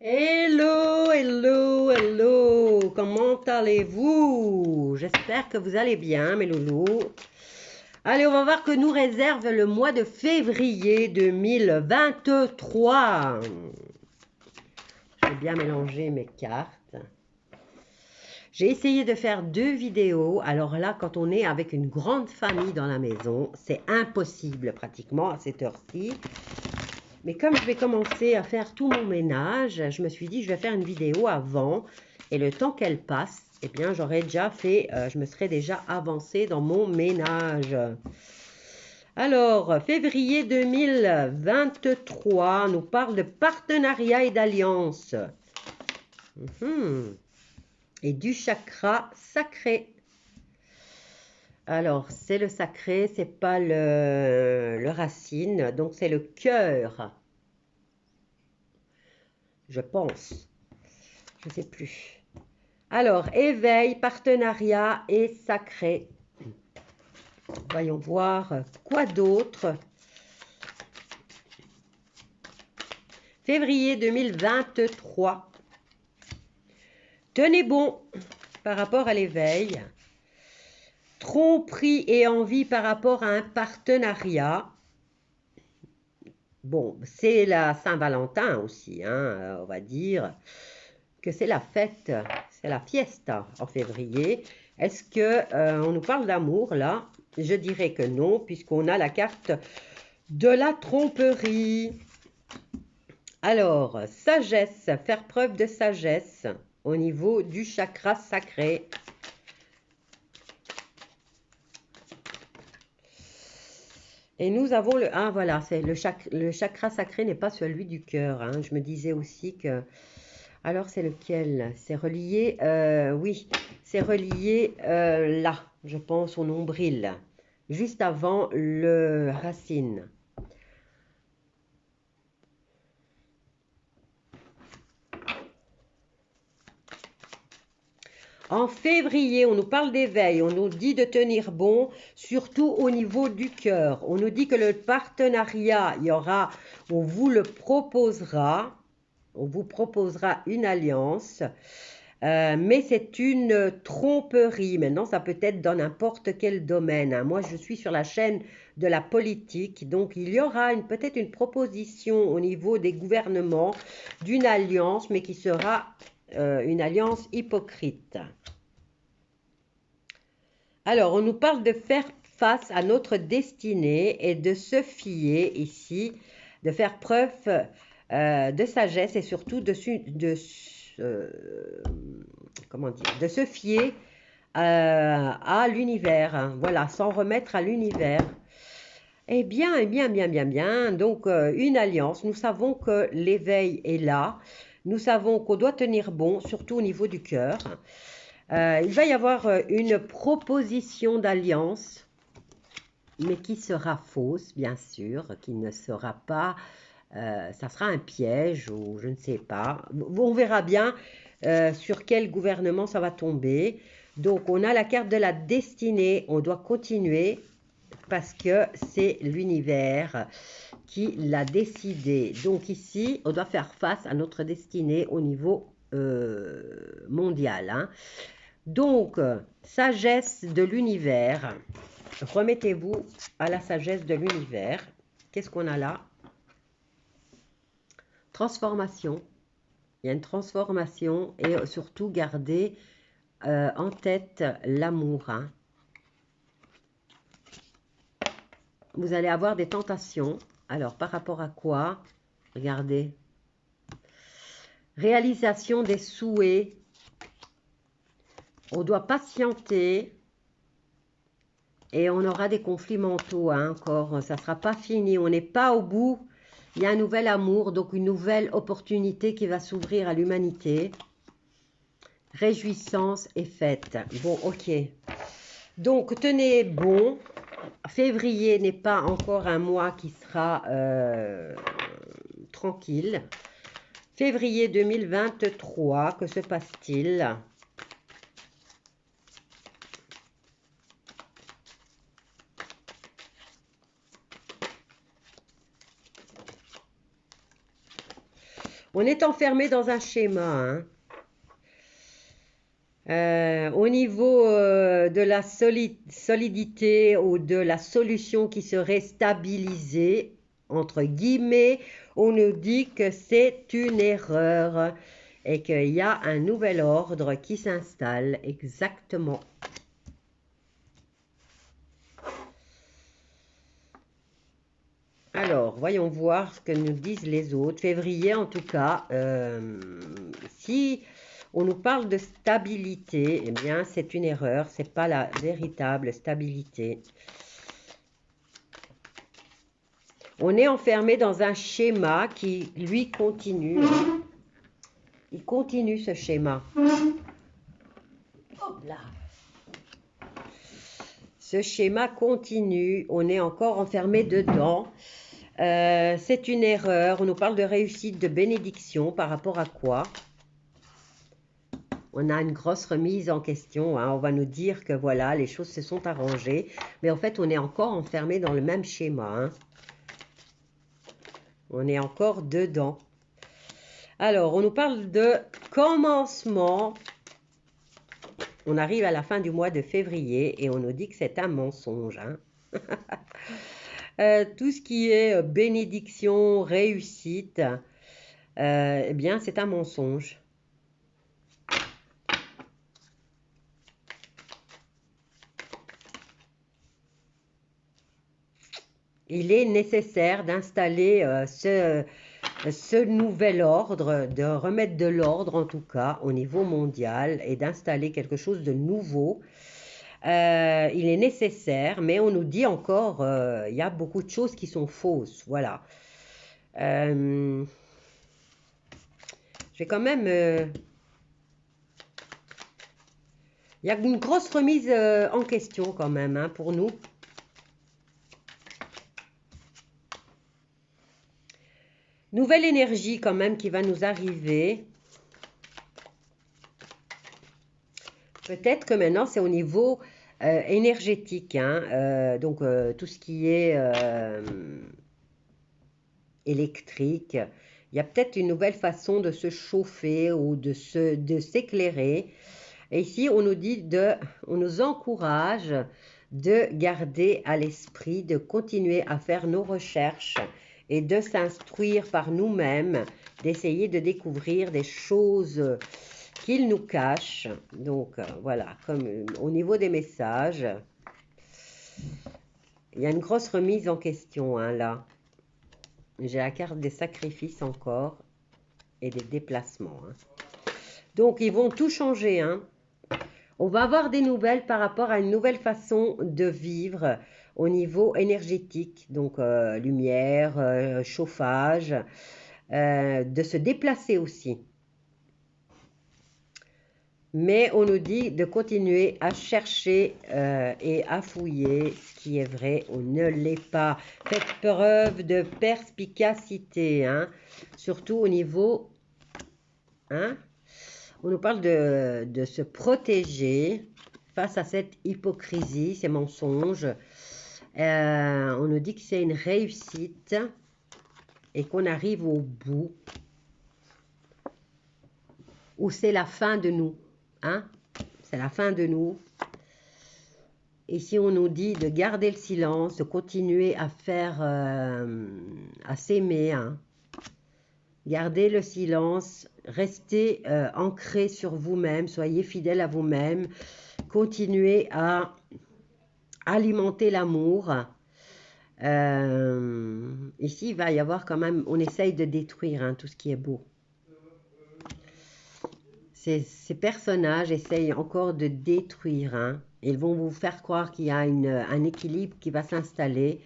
Hello, hello, hello, comment allez-vous? J'espère que vous allez bien, mes loulous. Allez, on va voir que nous réserve le mois de février 2023. Je vais bien mélanger mes cartes. J'ai essayé de faire 2 vidéos. Alors là, quand on est avec une grande famille dans la maison, c'est impossible pratiquement à cette heure-ci. Mais comme je vais commencer à faire tout mon ménage, je me suis dit je vais faire une vidéo avant et le temps qu'elle passe, eh bien j'aurais déjà fait, je me serais déjà avancée dans mon ménage. Alors, février 2023 nous parle de partenariat et d'alliance. Et du chakra sacré. Alors, c'est le sacré, c'est pas le racine, donc c'est le cœur. Je pense. Je ne sais plus. Alors, éveil, partenariat et sacré. Voyons voir quoi d'autre. Février 2023. Tenez bon par rapport à l'éveil. Tromperie et envie par rapport à un partenariat. Bon, c'est la Saint-Valentin aussi, hein, on va dire que c'est la fête, c'est la fiesta en février. Est-ce que on nous parle d'amour là? Je dirais que non, puisqu'on a la carte de la tromperie. Alors, sagesse, faire preuve de sagesse au niveau du chakra sacré. Et nous avons le... Ah voilà, c'est le chakra sacré n'est pas celui du cœur. Hein. Je me disais aussi que... Alors c'est lequel? C'est relié... oui, c'est relié là, je pense, au nombril. Juste avant le racine. En février, on nous parle d'éveil, on nous dit de tenir bon, surtout au niveau du cœur. On nous dit que le partenariat, il y aura, on vous le proposera, on vous proposera une alliance, mais c'est une tromperie. Maintenant, ça peut être dans n'importe quel domaine. Hein. Moi, je suis sur la chaîne de la politique, donc il y aura peut-être une proposition au niveau des gouvernements d'une alliance, mais qui sera une alliance hypocrite. Alors, on nous parle de faire face à notre destinée et de se fier ici, de faire preuve de sagesse et surtout comment dire, de se fier à l'univers. Hein, voilà, s'en remettre à l'univers. Eh bien, eh bien, bien, bien, bien. Donc, une alliance. Nous savons que l'éveil est là. Nous savons qu'on doit tenir bon, surtout au niveau du cœur. Il va y avoir une proposition d'alliance, mais qui sera fausse, bien sûr, qui ne sera pas, ça sera un piège ou je ne sais pas. On verra bien sur quel gouvernement ça va tomber. Donc, on a la carte de la destinée, on doit continuer parce que c'est l'univers qui l'a décidé. Donc ici, on doit faire face à notre destinée au niveau mondial. Hein. Donc, sagesse de l'univers. Remettez-vous à la sagesse de l'univers. Qu'est-ce qu'on a là? Transformation. Il y a une transformation et surtout gardez en tête l'amour. Hein. Vous allez avoir des tentations. Alors, par rapport à quoi? Regardez. Réalisation des souhaits. On doit patienter. Et on aura des conflits mentaux hein, encore. Ça ne sera pas fini. On n'est pas au bout. Il y a un nouvel amour, donc une nouvelle opportunité qui va s'ouvrir à l'humanité. Réjouissance et fête. Bon, ok. Donc, tenez bon. Février n'est pas encore un mois qui sera tranquille. Février 2023, que se passe-t-il? On est enfermé dans un schéma, hein. Au niveau de la solidité ou de la solution qui serait stabilisée, entre guillemets, on nous dit que c'est une erreur et qu'il y a un nouvel ordre qui s'installe. Exactement. Alors, voyons voir ce que nous disent les autres. Février, en tout cas, si on nous parle de stabilité, eh bien, c'est une erreur. Ce n'est pas la véritable stabilité. On est enfermé dans un schéma qui, lui, continue. Il continue ce schéma. Hop là. Ce schéma continue. On est encore enfermé dedans. C'est une erreur. On nous parle de réussite, de bénédiction. Par rapport à quoi? On a une grosse remise en question. Hein. On va nous dire que voilà, les choses se sont arrangées. Mais en fait, on est encore enfermé dans le même schéma. Hein. On est encore dedans. Alors, on nous parle de commencement. On arrive à la fin du mois de février et on nous dit que c'est un mensonge. Hein. Tout ce qui est bénédiction, réussite, eh bien, c'est un mensonge. Il est nécessaire d'installer ce nouvel ordre, de remettre de l'ordre en tout cas au niveau mondial et d'installer quelque chose de nouveau. Il est nécessaire, mais on nous dit encore, il y a beaucoup de choses qui sont fausses, voilà. Je vais quand même... il y a une grosse remise en question quand même hein, pour nous. Nouvelle énergie quand même qui va nous arriver. Peut-être que maintenant c'est au niveau énergétique. Hein, donc tout ce qui est électrique. Il y a peut-être une nouvelle façon de se chauffer ou de s'éclairer. Et ici on nous dit on nous encourage de garder à l'esprit, de continuer à faire nos recherches et de s'instruire par nous-mêmes, d'essayer de découvrir des choses qu'ils nous cachent. Donc, voilà, comme au niveau des messages, il y a une grosse remise en question, hein, là. J'ai la carte des sacrifices encore et des déplacements. Hein. Donc, ils vont tout changer, hein. On va avoir des nouvelles par rapport à une nouvelle façon de vivre au niveau énergétique, donc lumière, chauffage, de se déplacer aussi. Mais on nous dit de continuer à chercher et à fouiller ce qui est vrai ou ne l'est pas. Faites preuve de perspicacité, hein, surtout au niveau... Hein, on nous parle de se protéger face à cette hypocrisie, ces mensonges. On nous dit que c'est une réussite et qu'on arrive au bout. Ou c'est la fin de nous. Hein? C'est la fin de nous. Ici, on nous dit de garder le silence, de continuer à faire, à s'aimer. Hein? Gardez le silence, restez ancré sur vous-même, soyez fidèle à vous-même, continuez à alimenter l'amour. Ici, il va y avoir quand même, on essaye de détruire hein, tout ce qui est beau. Ces personnages essayent encore de détruire. Hein. Ils vont vous faire croire qu'il y a un équilibre qui va s'installer,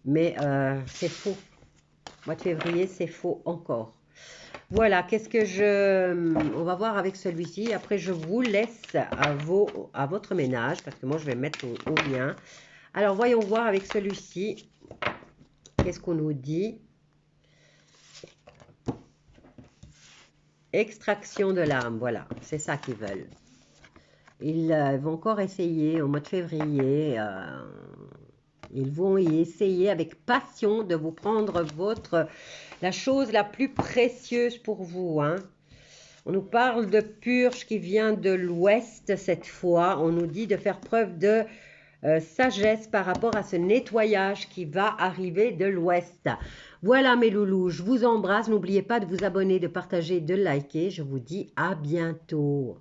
mais c'est faux. Mois de février, c'est faux encore. Voilà, qu'est-ce que on va voir avec celui-ci. Après, je vous laisse à votre ménage, parce que moi, je vais mettre au mien. Alors, voyons voir avec celui-ci. Qu'est-ce qu'on nous dit? Extraction de l'âme, voilà, c'est ça qu'ils veulent. Ils vont encore essayer au mois de février Ils vont y essayer avec passion de vous prendre la chose la plus précieuse pour vous, hein. On nous parle de purge qui vient de l'ouest cette fois. On nous dit de faire preuve de sagesse par rapport à ce nettoyage qui va arriver de l'ouest. Voilà mes loulous, je vous embrasse. N'oubliez pas de vous abonner, de partager, de liker. Je vous dis à bientôt.